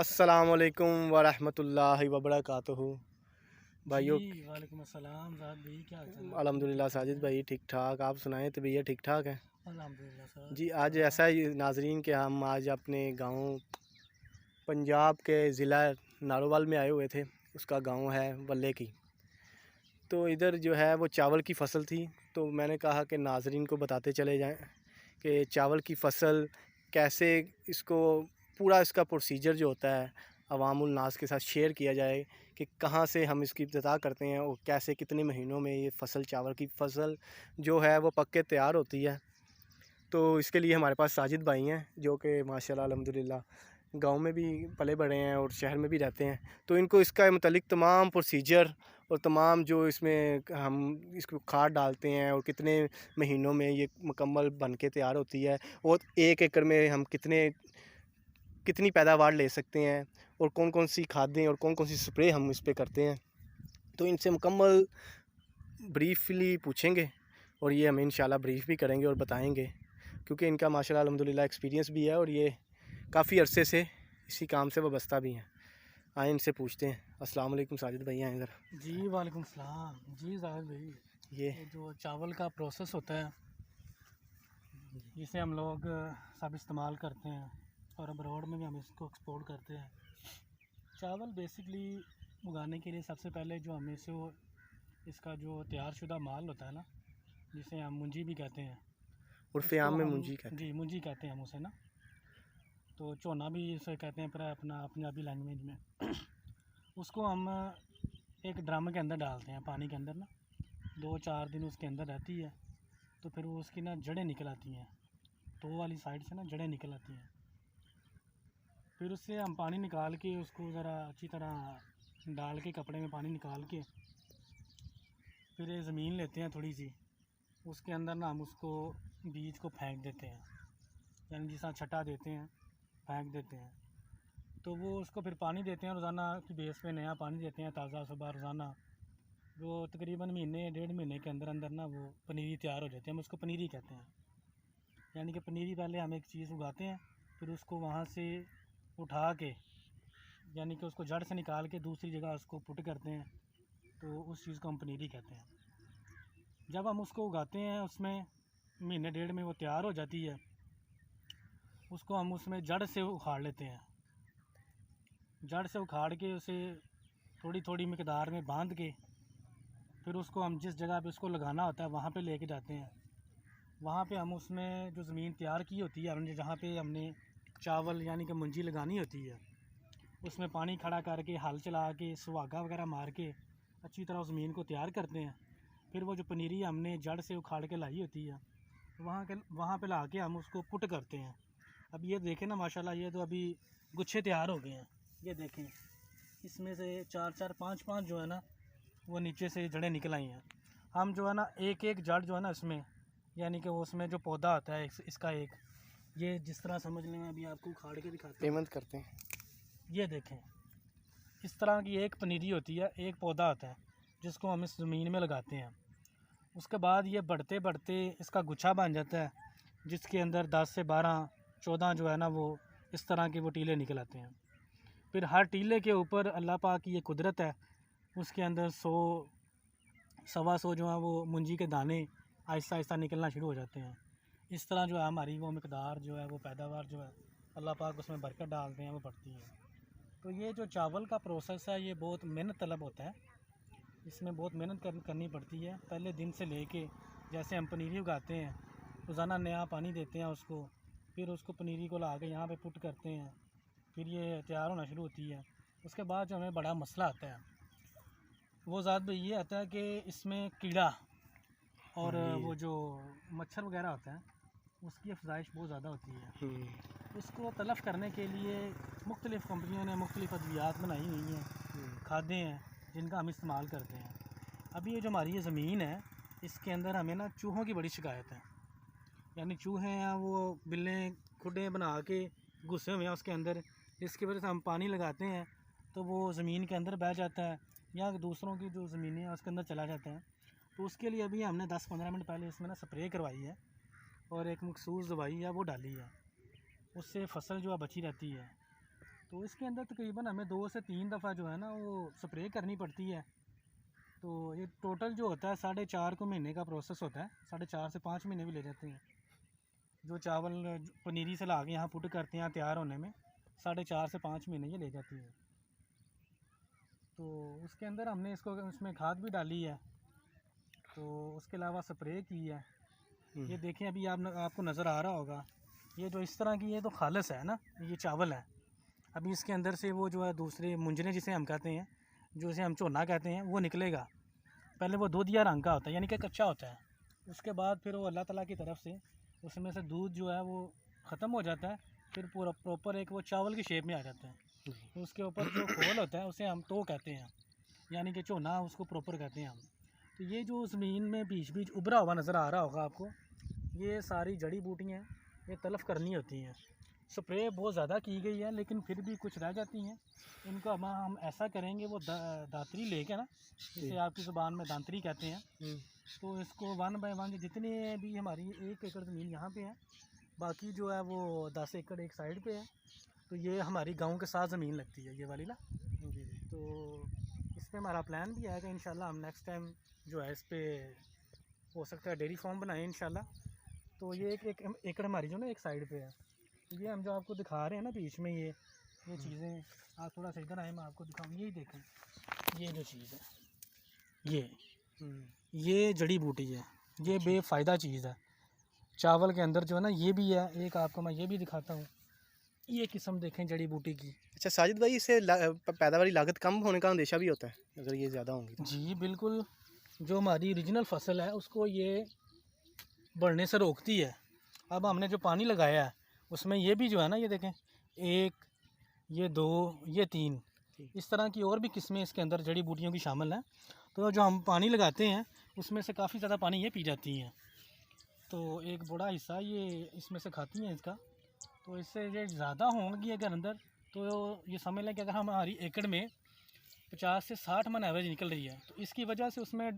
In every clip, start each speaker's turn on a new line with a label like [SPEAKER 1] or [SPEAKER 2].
[SPEAKER 1] अस्सलामुअलैकुम वरहमतुल्लाहि वबरकातुहू। भाइयों,
[SPEAKER 2] जी वालेकुम अस्सलाम। साहब भाई क्या हाल चाल है आपके? ठीक
[SPEAKER 1] अल्हम्दुलिल्लाह
[SPEAKER 2] ठाक
[SPEAKER 1] साजिद
[SPEAKER 2] हैं?
[SPEAKER 1] भाई ठीक ठाक। आप सुनाएं तबीयत ठीक ठाक है?
[SPEAKER 2] अल्हम्दुलिल्लाह सर
[SPEAKER 1] जी, आज
[SPEAKER 2] दुआ है।
[SPEAKER 1] ऐसा ही नाजरीन के हम आज अपने गांव पंजाब के ज़िला नारोवाल में आए हुए थे। उसका गांव है वल्ले की। तो इधर जो है वो चावल की फ़सल थी। तो मैंने कहा कि नाजरीन को बताते चले जाएं कि चावल की फ़सल कैसे, इसको पूरा इसका प्रोसीजर जो होता है अवामुल नास के साथ शेयर किया जाए कि कहाँ से हम इसकी इब्तिदा करते हैं और कैसे कितने महीनों में ये फ़सल, चावल की फ़सल जो है वो पक के तैयार होती है। तो इसके लिए हमारे पास साजिद भाई हैं जो कि माशाल्लाह अल्हम्दुलिल्लाह गांव में भी पले बड़े हैं और शहर में भी रहते हैं। तो इनको इसका मतलब तमाम प्रोसीजर और तमाम जो इसमें हम इसको खाद डालते हैं और कितने महीनों में ये मुकम्मल बन के तैयार होती है और 1 एकड़ में हम कितनी पैदावार ले सकते हैं और कौन कौन सी खादें और कौन कौन सी स्प्रे हम इस पे करते हैं, तो इनसे मुकम्मल ब्रीफली पूछेंगे और ये हमें इंशाल्लाह ब्रीफ भी करेंगे और बताएंगे, क्योंकि इनका माशाल्लाह अल्हम्दुलिल्लाह एक्सपीरियंस भी है और ये काफ़ी अरसे से इसी काम से वाबस्ता भी हैं। आए इनसे पूछते हैं। अस्सलाम वालेकुम साजिद भैया हैं इधर।
[SPEAKER 2] जी वालेकुम सलाम। जी साहब भाई,
[SPEAKER 1] ये
[SPEAKER 2] ये जो चावल का प्रोसेस होता है जिसे हम लोग सब इस्तेमाल करते हैं और अब्रॉड में भी हम इसको एक्सपोर्ट करते हैं। चावल बेसिकली उगाने के लिए सबसे पहले जो हमें से वो इसका जो तैयारशुदा माल होता है ना, जिसे हम मुंजी भी कहते हैं,
[SPEAKER 1] उर्फ़े आम
[SPEAKER 2] उसको
[SPEAKER 1] में
[SPEAKER 2] हम
[SPEAKER 1] मुंजी कहते
[SPEAKER 2] जी मुंजी कहते हैं हम उसे ना। तो चोना भी इसे कहते हैं पर अपना पंजाबी लैंग्वेज में। उसको हम एक ड्रम के अंदर डालते हैं, पानी के अंदर ना 2-4 दिन उसके अंदर रहती है। तो फिर वो उसकी ना जड़ें निकल आती हैं, तो वाली साइड से ना जड़ें निकल आती हैं। फिर उससे हम पानी निकाल के उसको ज़रा अच्छी तरह डाल के कपड़े में पानी निकाल के फिर ये ज़मीन लेते हैं थोड़ी सी, उसके अंदर ना हम उसको बीज को फेंक देते हैं, यानी जिस तरह छटा देते हैं फेंक देते हैं। तो वो उसको फिर पानी देते हैं रोज़ाना की बेस पे, नया पानी देते हैं ताज़ा सुबह रोज़ाना। वो तकरीबन महीने 1.5 महीने के अंदर अंदर ना वो पनीरी तैयार हो जाती है। हम उसको पनीरी कहते हैं। यानी कि पनीरी पहले हम एक चीज़ उगाते हैं, फिर उसको वहाँ से उठा के, यानी कि उसको जड़ से निकाल के दूसरी जगह उसको पुट करते हैं, तो उस चीज़ को हम पनीरी कहते हैं। जब हम उसको उगाते हैं उसमें महीने 1.5 में वो तैयार हो जाती है, उसको हम उसमें जड़ से उखाड़ लेते हैं। जड़ से उखाड़ के उसे थोड़ी थोड़ी मिकदार में बांध के फिर उसको हम जिस जगह पे उसको लगाना होता है वहाँ पे लेके जाते हैं। वहाँ पे हम उसमें जो ज़मीन तैयार की होती है हमने, जहाँ पे हमने चावल यानी कि मुंजी लगानी होती है, उसमें पानी खड़ा करके हल चला के सुहागा वगैरह मार के अच्छी तरह उस ज़मीन को तैयार करते हैं। फिर वो जो पनीरी हमने जड़ से उखाड़ के लाई होती है वहाँ पे ला के हम उसको पुट करते हैं। अब ये देखें ना माशाल्लाह, ये तो अभी गुच्छे तैयार हो गए हैं। ये देखें, इसमें से 4-4 5-5 जो है ना वो नीचे से जड़ें निकल आई हैं। हम जो है ना एक एक जड़ जो है ना इसमें, यानी कि वो उसमें जो पौधा आता है इसका एक, ये जिस तरह समझ लें, अभी आपको उखाड़ के दिखाता हूँ।
[SPEAKER 1] पेमेंट करते हैं।
[SPEAKER 2] ये देखें, इस तरह की एक पनीरी होती है, एक पौधा आता है जिसको हम इस ज़मीन में लगाते हैं। उसके बाद ये बढ़ते बढ़ते इसका गुच्छा बन जाता है, जिसके अंदर 10 से 12-14 जो है ना वो इस तरह के वो टीले निकल आते हैं। फिर हर टीले के ऊपर अल्लाह पाक की ये कुदरत है, उसके अंदर 100-125 जो है वो मुंजी के दाने आहिस्ता आहिस्ता निकलना शुरू हो जाते हैं। इस तरह जो है हमारी वो मिकदार जो है वो पैदावार जो है अल्लाह पाक उसमें बरकत डालते हैं, वो बढ़ती है। तो ये जो चावल का प्रोसेस है ये बहुत मेहनत तलब होता है। इसमें बहुत मेहनत करनी पड़ती है पहले दिन से लेके। जैसे हम पनीरी उगाते हैं, रोज़ाना नया पानी देते हैं उसको, फिर उसको पनीरी को ला के यहाँ पे पुट करते हैं, फिर ये तैयार होना शुरू होती है। उसके बाद जो हमें बड़ा मसला आता है वो ज़्यादा भी ये आता है कि इसमें कीड़ा और वो जो मच्छर वगैरह होता है उसकी अफजाइश बहुत ज़्यादा होती है। उसको तलफ़ करने के लिए मुख्तलिफ़ कंपनियों ने मुख्तलिफ़ अद्वियात बनाई हुई हैं, खादें हैं जिनका हम इस्तेमाल करते हैं। अभी ये जो हमारी ये ज़मीन है इसके अंदर हमें ना चूहों की बड़ी शिकायत है। यानी चूहे हैं वो बिल्लें खुडे बना के घुसे हुए हैं उसके अंदर, जिसकी वजह से हम पानी लगाते हैं तो वो ज़मीन के अंदर बह जाता है या दूसरों की जो ज़मीनें हैं उसके अंदर चला जाता है। तो उसके लिए अभी हमने 10-15 मिनट पहले इसमें ना स्प्रे करवाई है और एक मखसूस दवाई है वो डाली है, उससे फ़सल जो है बची रहती है। तो इसके अंदर तकरीबन हमें 2 से 3 दफ़ा जो है ना वो स्प्रे करनी पड़ती है। तो ये टोटल जो होता है 4.5 को महीने का प्रोसेस होता है, 4.5 से 5 महीने भी ले जाते हैं। जो चावल पनीरी से ला के यहाँ पुट करते हैं तैयार होने में 4.5 से 5 महीने ये ले जाती है। तो उसके अंदर हमने इसको उसमें खाद भी डाली है, तो उसके अलावा स्प्रे की है। ये देखें अभी आपको नज़र आ रहा होगा, ये जो इस तरह की ये तो खालस है ना, ये चावल है। अभी इसके अंदर से वो जो है दूसरे मुंजने जिसे हम कहते हैं, जो इसे हम चोना कहते हैं, वो निकलेगा। पहले वो दूधिया रंग का होता है, यानी कि कच्चा होता है। उसके बाद फिर वो अल्लाह ताला की तरफ से उसमें से दूध जो है वो ख़त्म हो जाता है, फिर पूरा प्रॉपर एक वो चावल की शेप में आ जाता है। तो उसके ऊपर जो खोल होता है उसे हम तो कहते हैं, यानी कि चोना उसको प्रॉपर कहते हैं हम। तो ये जो ज़मीन में बीच बीच उभरा हुआ नज़र आ रहा होगा आपको, ये सारी जड़ी बूटियाँ ये तलफ़ करनी होती हैं। स्प्रे बहुत ज़्यादा की गई है, लेकिन फिर भी कुछ रह जाती हैं। इनको हम ऐसा करेंगे, वो दातरी लेके ना, जिसे आपकी ज़ुबान में दांतरी कहते हैं, तो इसको 1 बाय 1 जितने भी हमारी 1 एकड़ ज़मीन यहाँ पे है, बाकी जो है वो 10 एकड़ एक साइड पे है। तो ये हमारी गांव के साथ ज़मीन लगती है ये वाली ना। तो इस पर हमारा प्लान भी आएगा इंशाल्लाह। हम नेक्स्ट टाइम जो है इस पर हो सकता है डेयरी फार्म बनाएं इंशाल्लाह। तो ये एक एकड़ हमारी जो ना एक साइड पे है। तो ये हम जो आपको दिखा रहे हैं ना बीच में ये चीज़ें, आप थोड़ा सा इधर आए, मैं आपको दिखाऊँ। यही देखें, ये जो चीज़ है ये जड़ी बूटी है, ये बेफ़ायदा चीज़ है। चावल के अंदर जो है ना ये भी है, एक आपको मैं ये भी दिखाता हूँ। ये किस्म देखें जड़ी बूटी की।
[SPEAKER 1] अच्छा साजिद भाई, इससे पैदावारी लागत कम होने का अंदेशा भी होता है अगर ये ज़्यादा होंगी तो?
[SPEAKER 2] जी बिल्कुल, जो हमारी ओरिजिनल फसल है उसको ये बढ़ने से रोकती है। अब हमने जो पानी लगाया है उसमें ये भी जो है ना, ये देखें, 1, ये 2, ये 3, इस तरह की और भी किस्में इसके अंदर जड़ी बूटियों की शामिल हैं। तो जो हम पानी लगाते हैं उसमें से काफ़ी ज़्यादा पानी ये पी जाती हैं। तो एक बड़ा हिस्सा ये इसमें से खाती हैं इसका। तो इससे ये ज़्यादा होंगी अगर अंदर, तो ये समझ लें कि अगर हमारी एकड़ में 50 से 60 मन एवरेज निकल रही है, तो इसकी वजह से उसमें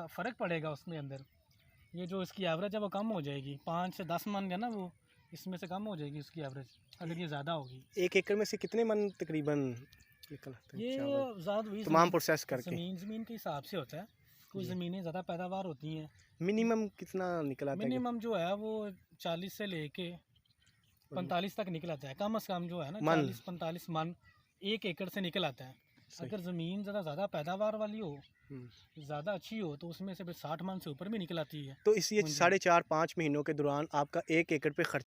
[SPEAKER 2] फ़र्क पड़ेगा। उसमें अंदर ये जो इसकी एवरेज है वो कम हो जाएगी, 5 से 10 मन का ना, वो इसमें से कम हो जाएगी उसकी एवरेज अगर ये ज़्यादा होगी।
[SPEAKER 1] 1 एकड़ में से कितने मन तकरीबन निकल आते हैं
[SPEAKER 2] ये
[SPEAKER 1] चावल?
[SPEAKER 2] ज़्यादा
[SPEAKER 1] तमाम प्रोसेस करके
[SPEAKER 2] ज़मीन के हिसाब से होता है। कुछ ज़मीनें ज़्यादा पैदावार होती हैं।
[SPEAKER 1] मिनिमम कितना निकल आता है?
[SPEAKER 2] मिनिमम जो है वो 40 से लेके 45 तक निकल आता है, कम से कम जो है ना 40-45 मन 1 एकड़ से निकल आता है। अगर ज़मीन ज़्यादा पैदावार वाली हो, ज़्यादा अच्छी हो, तो उसमें से फिर 60 मन से ऊपर भी निकल आती है।
[SPEAKER 1] तो इस ये 4.5-5 महीनों के दौरान आपका 1 एकड़ पे खर्च